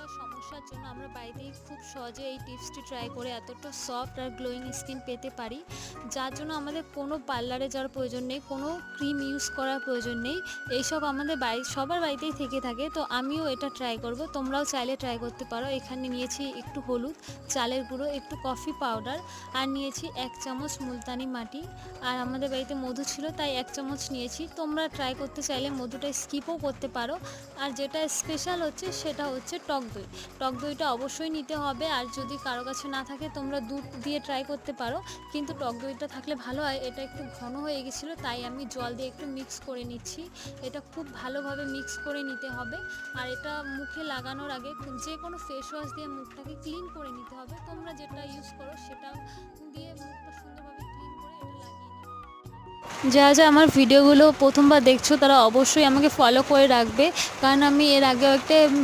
যাওয়ার সমস্যার জন্য আমরা বাড়িতেই খুব সহজে এই টিপসটি ট্রাই করে এতটা সফট আর গ্লোয়িং স্কিন পেতে পারি, যার জন্য আমাদের কোনো পার্লারে যাওয়ার প্রয়োজন নেই, কোনো ক্রিম ইউজ করার প্রয়োজন নেই। এইসব আমাদের সবার বাড়িতেই থেকে থাকে। তো আমিও এটা ট্রাই করব, তোমরাও চাইলে ট্রাই করতে পারো। এখানে নিয়েছি একটু হলুদ, চালের গুঁড়ো, একটু কফি পাউডার, আর নিয়েছি 1 চামচ মুলতানি মাটি, আর আমাদের বাড়িতে মধু ছিল তাই 1 চামচ নিয়েছি। তোমরা ট্রাই করতে চাইলে মধুটা স্কিপও করতে পারো। আর যেটা স্পেশাল হচ্ছে সেটা হচ্ছে টক দই। টক দইটা অবশ্যই নিতে হবে, আর যদি কারো কাছে না থাকে তোমরা দুধ দিয়ে ট্রাই করতে পারো, কিন্তু টক দইটা থাকলে ভালো হয়। এটা একটু ঘন হয়ে গেছিলো তাই আমি জল দিয়ে একটু মিক্স করে নিচ্ছি। এটা খুব ভালোভাবে মিক্স করে নিতে হবে। আর এটা মুখে লাগানোর আগে যে কোনো ফেস ওয়াশ দিয়ে মুখটাকে ক্লিন করে নিতে হবে। তোমরা যেটা ইউজ করো সেটা দিয়ে মুখটা সুন্দরভাবে ক্লিন করে এটা লাগিয়ে নিও। যারা আমার ভিডিওগুলো প্রথমবার দেখছো তারা অবশ্যই আমাকে ফলো করে রাখবে, কারণ আমি এর আগেও একটা